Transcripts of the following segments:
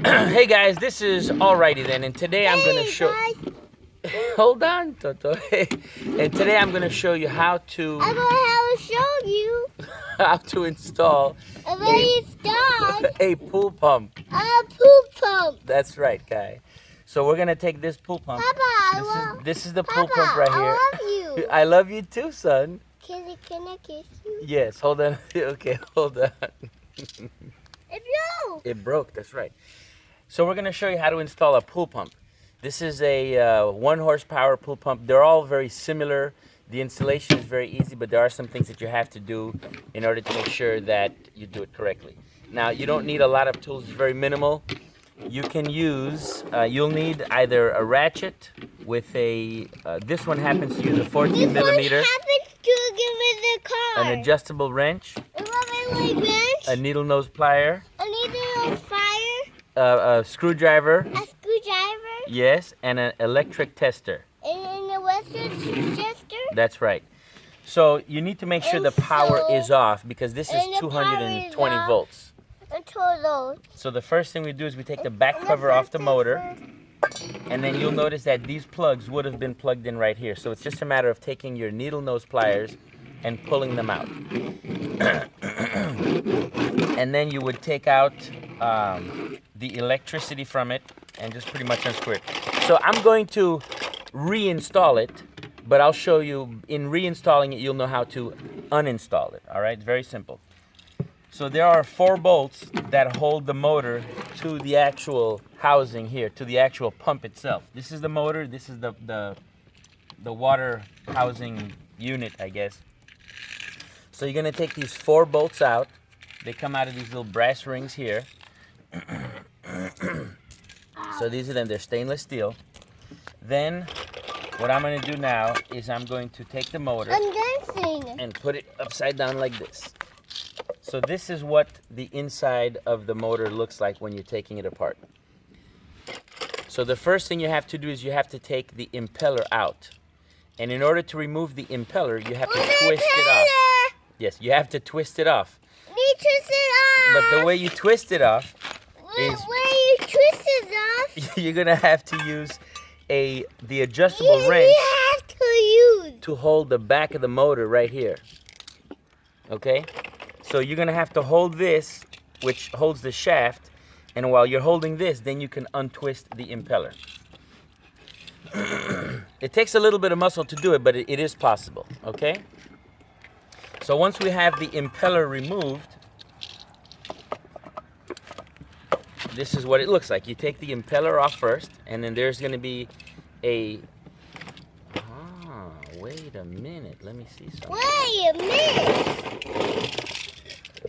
Hey guys, this is Alrighty then, and today I'm going to show. Hold on, Toto. And today I'm going to show you how to I'm going to show you how to install a pool pump. A pool pump. That's right, Kai. So we're going to take this pool pump. Papa, this is the pool pump right here. I love you. I love you too, son. Can I kiss you? Yes, hold on. Okay, hold on. It broke. It broke, that's right. So we're going to show you how to install a pool pump. This is a 1 horsepower pool pump. They're all very similar. The installation is very easy, but there are some things that you have to do in order to make sure that you do it correctly. Now, you don't need a lot of tools. It's very minimal. You can use, you'll need either a ratchet with a, this one happens to use a 14 millimeter. This one happens to give me the car. An adjustable wrench. A needle nose plier. A needle fire. A screwdriver. A screwdriver. Yes, and an electric tester. And a electric tester. That's right. So you need to make sure the power is off because this is 220 volts. So the first thing we do is we take the back cover off the motor, and then you'll notice that these plugs would have been plugged in right here. So it's just a matter of taking your needle nose pliers and pulling them out. And then you would take out the electricity from it and just pretty much unscrew it. So I'm going to reinstall it, but I'll show you in reinstalling it, you'll know how to uninstall it. All right, it's very simple. So there are 4 bolts that hold the motor to the actual housing here, to the actual pump itself. This is the motor, this is the water housing unit, I guess. So you're gonna take these 4 bolts out. They come out of these little brass rings here. So these are them, they're stainless steel. Then what I'm gonna do now is I'm going to take the motor and put it upside down like this. So this is what the inside of the motor looks like when you're taking it apart. So the first thing you have to do is you have to take the impeller out. And in order to remove the impeller, you have to twist it off. Yes, you have to twist it off. But the way you twist it off is you're gonna have to use the adjustable wrench to hold the back of the motor right here. Okay? So you're gonna have to hold this, which holds the shaft, and while you're holding this, then you can untwist the impeller. It takes a little bit of muscle to do it, but it is possible, okay? So once we have the impeller removed, this is what it looks like. You take the impeller off first, and then there's gonna be a, wait a minute, let me see something.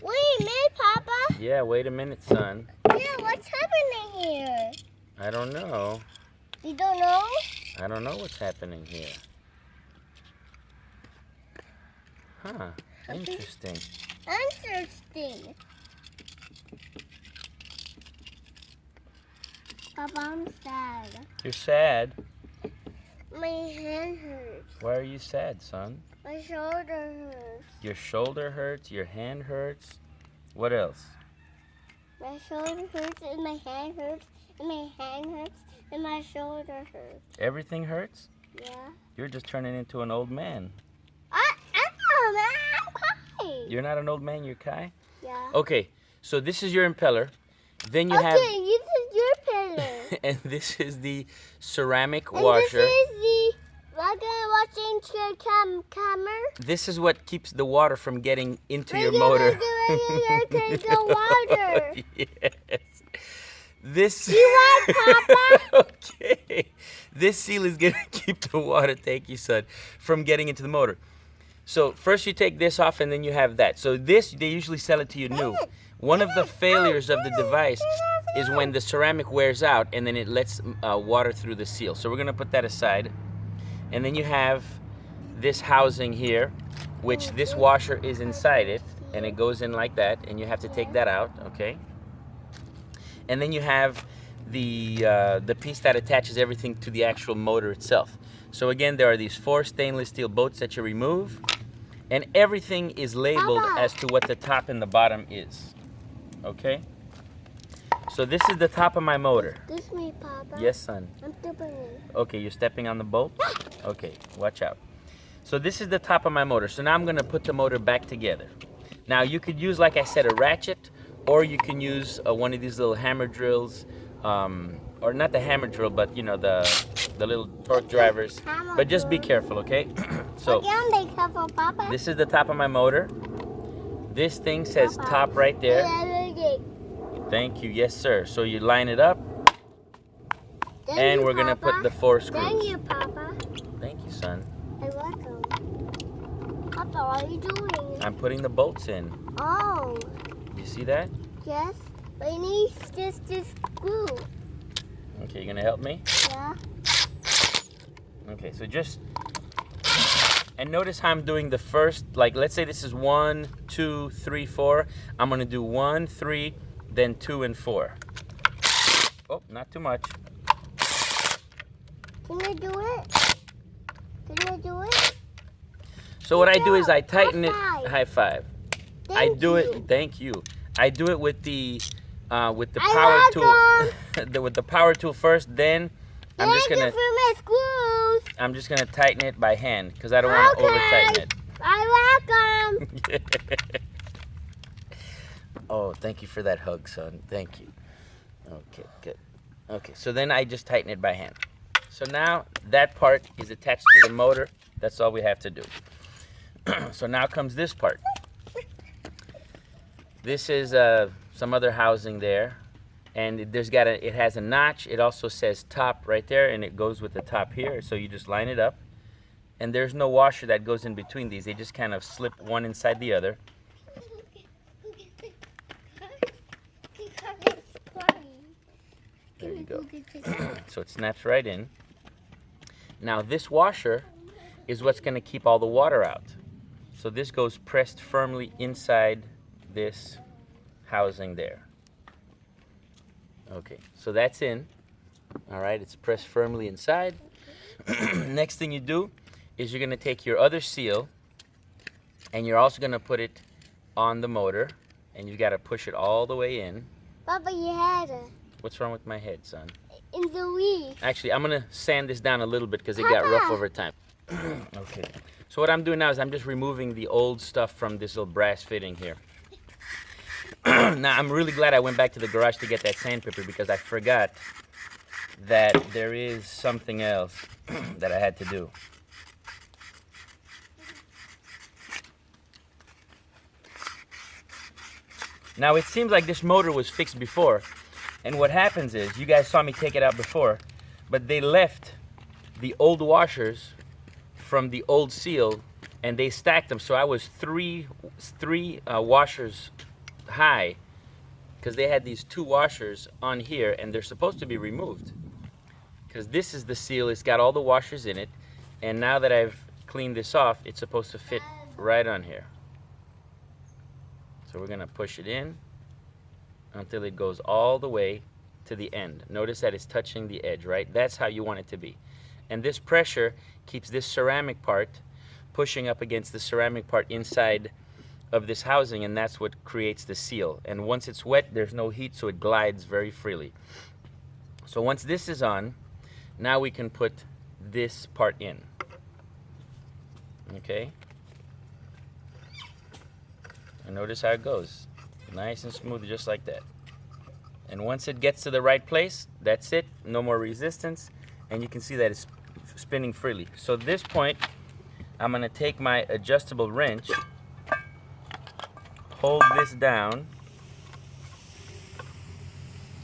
Wait a minute, Papa. Yeah, wait a minute, son. Yeah, what's happening here? I don't know. You don't know? I don't know what's happening here. Huh, interesting. Interesting. Papa, I'm sad. You're sad? My hand hurts. Why are you sad, son? My shoulder hurts. Your shoulder hurts, your hand hurts. What else? My shoulder hurts and my hand hurts and my hand hurts and my shoulder hurts. Everything hurts? Yeah. You're just turning into an old man. I'm crying. You're not an old man, you're Kai? Yeah. Okay, so this is your impeller. Then you have... Okay, this is your pillar. And this is the ceramic and washer. This is the watching camera. This is what keeps the water from getting into your motor. The water. Yes. This. You want, Papa? Okay. This seal is gonna keep the water, thank you, son, from getting into the motor. So first you take this off, and then you have that. So this, they usually sell it to you new. One of the failures of the device is when the ceramic wears out, and then it lets water through the seal. So we're gonna put that aside. And then you have this housing here, which this washer is inside it, and it goes in like that, and you have to take that out, okay? And then you have the piece that attaches everything to the actual motor itself. So again, there are these 4 stainless steel bolts that you remove, and everything is labeled as to what the top and the bottom is, okay? So this is the top of my motor. This me, Papa. Yes, son. I'm stepping in. Okay, you're stepping on the bolt? Okay, watch out. So this is the top of my motor. So now I'm gonna put the motor back together. Now you could use, like I said, a ratchet, or you can use one of these little hammer drills, or not the hammer drill, but you know, the little torque drivers. But just be careful, okay? So Okay, be careful, Papa. this is the top of my motor. This thing says top right there. Thank you, yes sir. So you line it up, and we're gonna put the 4 screws. Thank you, Papa. Thank you, son. I welcome. Papa, what are you doing? I'm putting the bolts in. Oh, You see that? yes. But you need just this screw. Okay, you gonna help me? Yeah. Okay, so just, and notice how I'm doing the first, like let's say this is 1, 2, 3, 4. I'm gonna do 1, 3, then 2 and 4. Oh, not too much. Can you do it? Can you do it? So what I do is I tighten it. High five. High five. Thank you. Thank you. I do it with the power welcome. tool. With the power tool first, then I'm just Thank gonna you for my screws. I'm just gonna tighten it by hand because I don't want to over tighten it. I welcome. Oh, thank you for that hug, son. Thank you. Okay, good. Okay, so then I just tighten it by hand. So now that part is attached to the motor. That's all we have to do. So now comes this part. This is some other housing there, and it has a notch. It also says top right there, and it goes with the top here. So you just line it up, and there's no washer that goes in between these. They just kind of slip one inside the other. There you go. So it snaps right in. Now this washer is what's going to keep all the water out. So this goes pressed firmly inside this housing there. Okay, so that's in. All right, it's pressed firmly inside. Next thing you do is you're going to take your other seal, and you're also going to put it on the motor, and you got to push it all the way in. Papa, you had it. What's wrong with my head, son? In the weed. Actually, I'm going to sand this down a little bit because it got rough over time. Okay. So what I'm doing now is I'm just removing the old stuff from this little brass fitting here. Now, I'm really glad I went back to the garage to get that sandpaper because I forgot that there is something else that I had to do. Now, it seems like this motor was fixed before. And what happens is, you guys saw me take it out before, but they left the old washers from the old seal, and they stacked them. So I was three washers high, because they had these 2 washers on here, and they're supposed to be removed. Because this is the seal, it's got all the washers in it, and now that I've cleaned this off, it's supposed to fit right on here. So we're gonna push it in until it goes all the way to the end. Notice that it's touching the edge, right? That's how you want it to be. And this pressure keeps this ceramic part pushing up against the ceramic part inside of this housing, and that's what creates the seal. And once it's wet, there's no heat, so it glides very freely. So once this is on, now we can put this part in. Okay? And notice how it goes. Nice and smooth, just like that. And once it gets to the right place, that's it. No more resistance. And you can see that it's spinning freely. So at this point, I'm going to take my adjustable wrench, hold this down,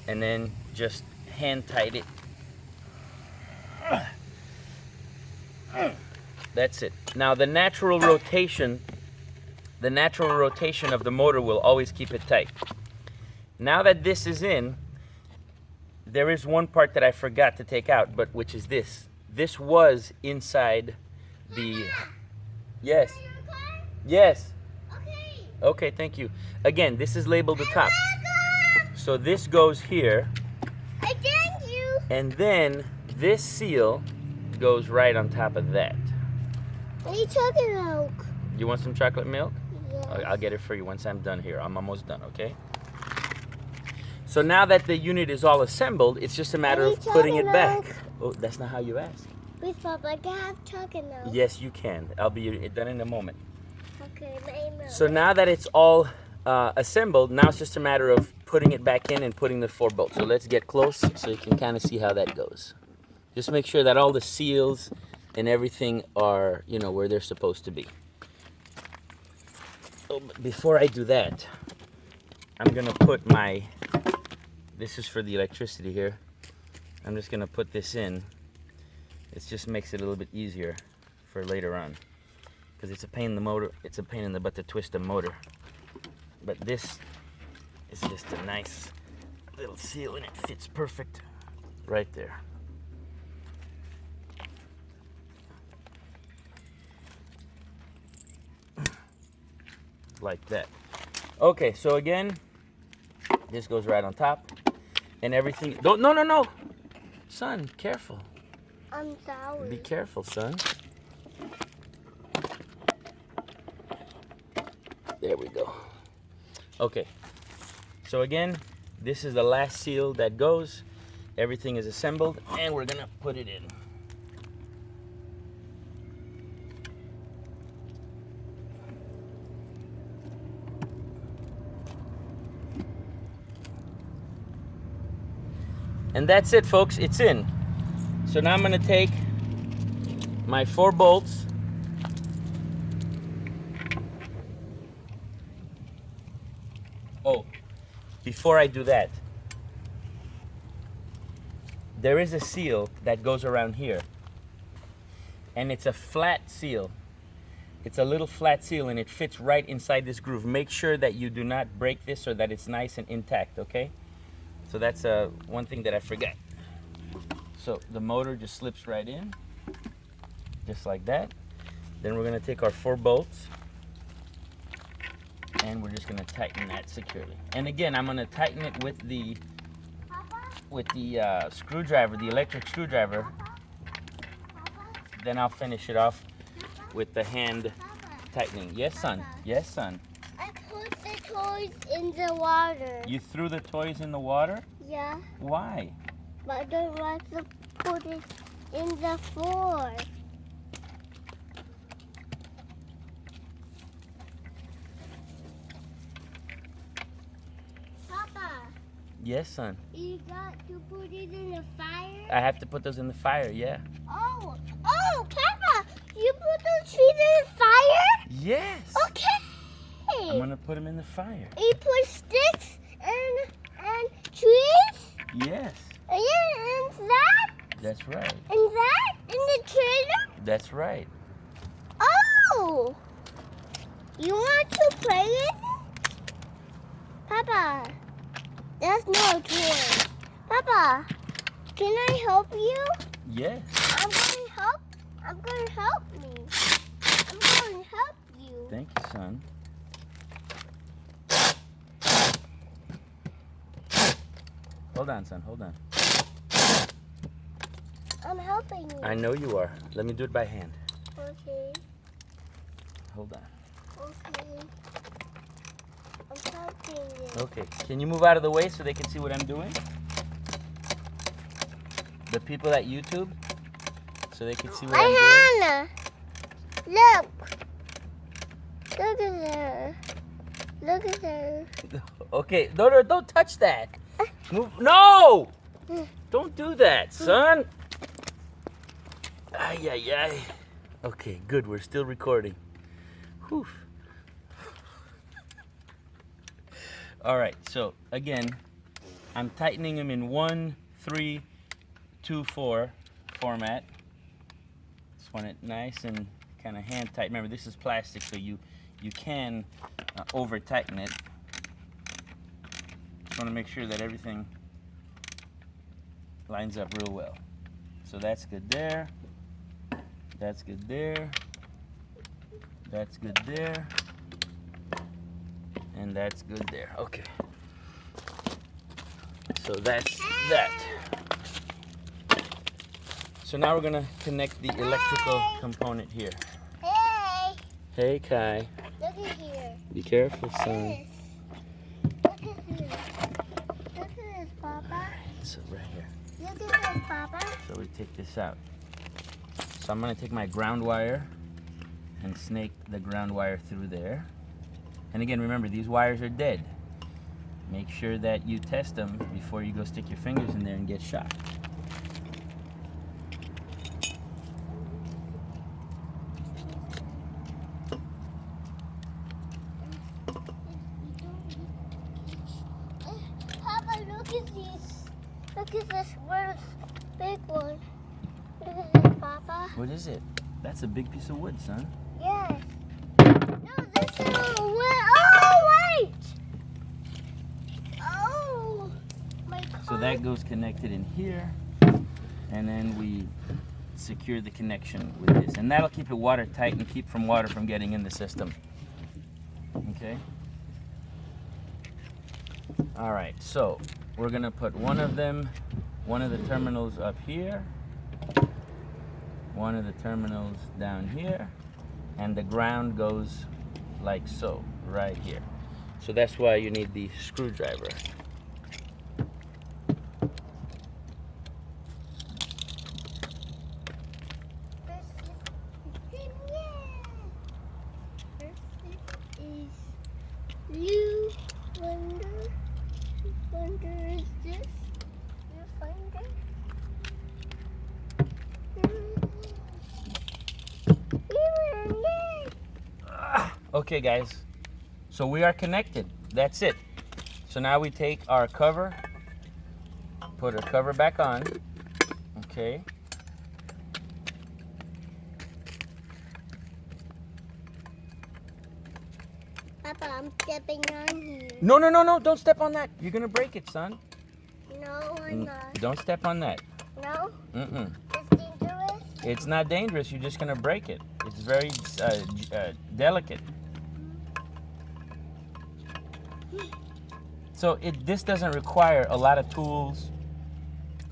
and then just hand tight it. That's it. Now the natural rotation of the motor will always keep it tight. Now that this is in, there is one part that I forgot to take out, but which is this. This was inside the... Yes. Yes. Okay, thank you. Again, this is labeled the top. So this goes here. Thank you. And then this seal goes right on top of that. I need chocolate milk. You want some chocolate milk? Yes. I'll get it for you once I'm done here. I'm almost done, okay? So now that the unit is all assembled, it's just a matter of putting it back. Oh, that's not how you ask. Please, Papa, I can have chocolate milk. Yes, you can. I'll be done in a moment. Okay, my milk. So now that it's all assembled, now it's just a matter of putting it back in and putting the 4 bolts. So let's get close so you can kind of see how that goes. Just make sure that all the seals and everything are, you know, where they're supposed to be. Oh, but before I do that, I'm gonna put my, this is for the electricity here. I'm just gonna put this in. It just makes it a little bit easier for later on. Because it's a pain in the motor, it's a pain in the butt to twist a motor. But this is just a nice little seal and it fits perfect right there. Like that. Okay, so again, this goes right on top and everything. Don't, no. Son, careful. I'm sorry. Be careful, son. There we go. Okay, so again, this is the last seal that goes. Everything is assembled and we're gonna put it in. And that's it, folks, it's in. So now I'm gonna take my 4 bolts. Oh, before I do that, there is a seal that goes around here. And it's a flat seal. It's a little flat seal and it fits right inside this groove. Make sure that you do not break this or that it's nice and intact, okay? So that's one thing that I forgot. So the motor just slips right in, just like that. Then we're gonna take our 4 bolts and we're just gonna tighten that securely. And again, I'm gonna tighten it with the screwdriver, the electric screwdriver. Then I'll finish it off with the hand tightening. Yes, son. Yes, son. I put the toys in the water. You threw the toys in the water? Yeah, Why? but I don't want to put it in the floor. Papa, Yes, son. you got to put it in the fire? I have to put those in the fire, yeah. Oh, Papa, you put those feet in the fire? Yes. Okay. I'm gonna put them in the fire. You put sticks and trees? Yes. And that? That's right. And that? In the trailer? That's right. Oh! You want to play with it? Papa, that's no toy. Papa, can I help you? Yes. I'm going to help. I'm going to help me. I'm going to help you. Thank you, son. Hold on, son. Hold on. I'm helping you. I know you are. Let me do it by hand. Okay. Hold on. Okay. I'm helping you. Okay. Can you move out of the way so they can see what I'm doing? The people at YouTube, so they can see what I'm doing. Hannah, look. Look at her. Look at her. Okay. No, don't touch that. Move. No! Don't do that, son. Ay, ay, ay. Okay, good. We're still recording. Whew. All right. So again, I'm tightening them in 1, 3, 2, 4 format. Just want it nice and kind of hand tight. Remember, this is plastic, so you can over tighten it. Just want to make sure that everything lines up real well. So that's good there. That's good there. That's good there. And that's good there. Okay. So that's that. So now we're gonna connect the electrical component here. Hey, Hey, Kai. look at here. Be careful, son. This. Look at here. Look at Papa. So right here. Look at this, Papa. So we take this out. So I'm gonna take my ground wire and snake the ground wire through there. And again, remember, these wires are dead. Make sure that you test them before you go stick your fingers in there and get shocked. Papa, look at these. Look at this one, big one. Look at this, Papa. What is it? That's a big piece of wood, son. Yes. No, this is a wood. Oh, wait. Oh, my God. So that goes connected in here, and then we secure the connection with this. And that'll keep it watertight and keep water from getting in the system. Okay? All right, so we're gonna put one of the terminals up here, one of the terminals down here, and the ground goes like so, right here. So that's why you need the screwdriver. You wonder is this? You find it? Okay, guys, so we are connected. That's it. So now we take our cover, put our cover back on. Okay. Papa, I'm stepping on here. No, no, no, no, don't step on that. You're gonna break it, son. No, I'm not. Don't step on that. No? Mm-mm. It's dangerous? It's not dangerous, you're just gonna break it. It's very delicate. So this doesn't require a lot of tools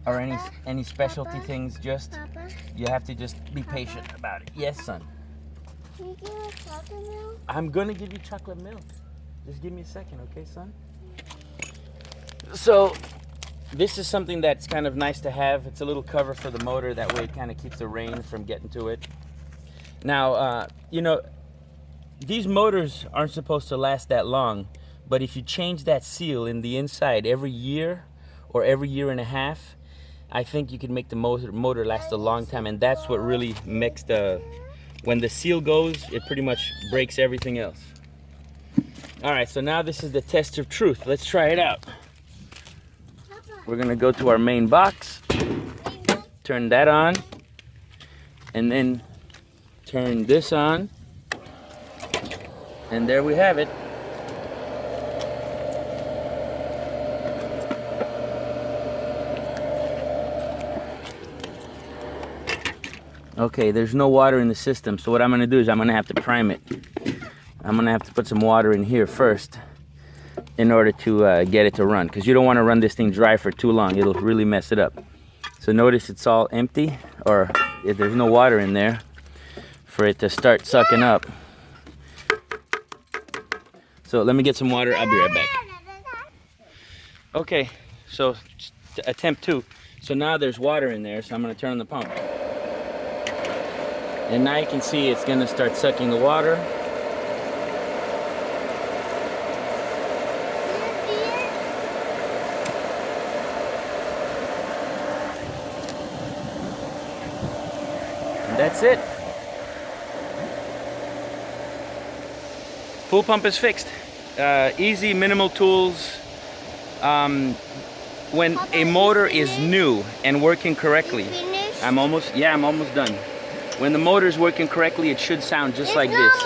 or any specialty Papa? things. Just Papa, you have to just be patient about it. Yes, son. can you give me chocolate milk? I'm gonna give you chocolate milk. Just give me a second, okay, son? So this is something that's kind of nice to have. It's a little cover for the motor. That way it kind of keeps the rain from getting to it. Now, you know, these motors aren't supposed to last that long, but if you change that seal in the inside every year or every year and a half, I think you can make the motor last a long time. And that's what really makes when the seal goes, it pretty much breaks everything else. All right, so now this is the test of truth. Let's try it out. We're gonna go to our main box, turn that on, and then turn this on, and there we have it. Okay, there's no water in the system, so what I'm gonna do is I'm gonna have to prime it. I'm gonna have to put some water in here first in order to get it to run, because you don't want to run this thing dry for too long. It'll really mess it up. So notice it's all empty, or if there's no water in there for it to start sucking up. So let me get some water. I'll be right back. Okay, so attempt 2. So now there's water in there, so I'm going to turn on the pump. And now you can see it's going to start sucking the water. And that's it. Pool pump is fixed. Easy, minimal tools. When a motor is new and working correctly, I'm almost done. When the motor is working correctly, it should sound just like this.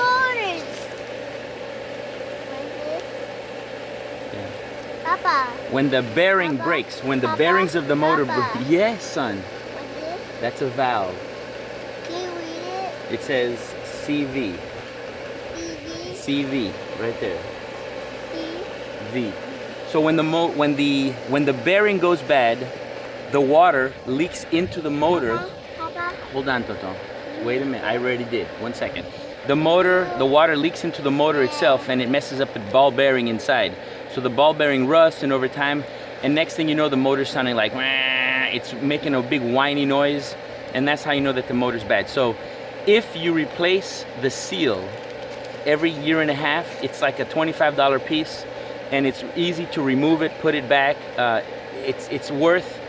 Yeah. Papa. When the bearing breaks, when the bearings of the motor break. Yes, son. That's a valve. Can you read it? It says CV. CV, right there. V. So when the bearing goes bad, the water leaks into the motor. Papa. Hold on, Toto. Wait a minute. I already did. 1 second. The water leaks into the motor itself, and it messes up the ball bearing inside. So the ball bearing rusts, and over time, and next thing you know, the motor's sounding like, "Wah," it's making a big whiny noise, and that's how you know that the motor's bad. So if you replace the seal every year and a half, it's like a $25 piece, and it's easy to remove it, put it back. It's worth,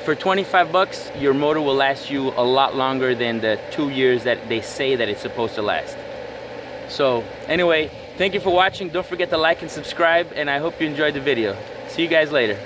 for 25 bucks, your motor will last you a lot longer than the 2 years that they say that it's supposed to last. So anyway, thank you for watching. Don't forget to like and subscribe, and I hope you enjoyed the video. See you guys later.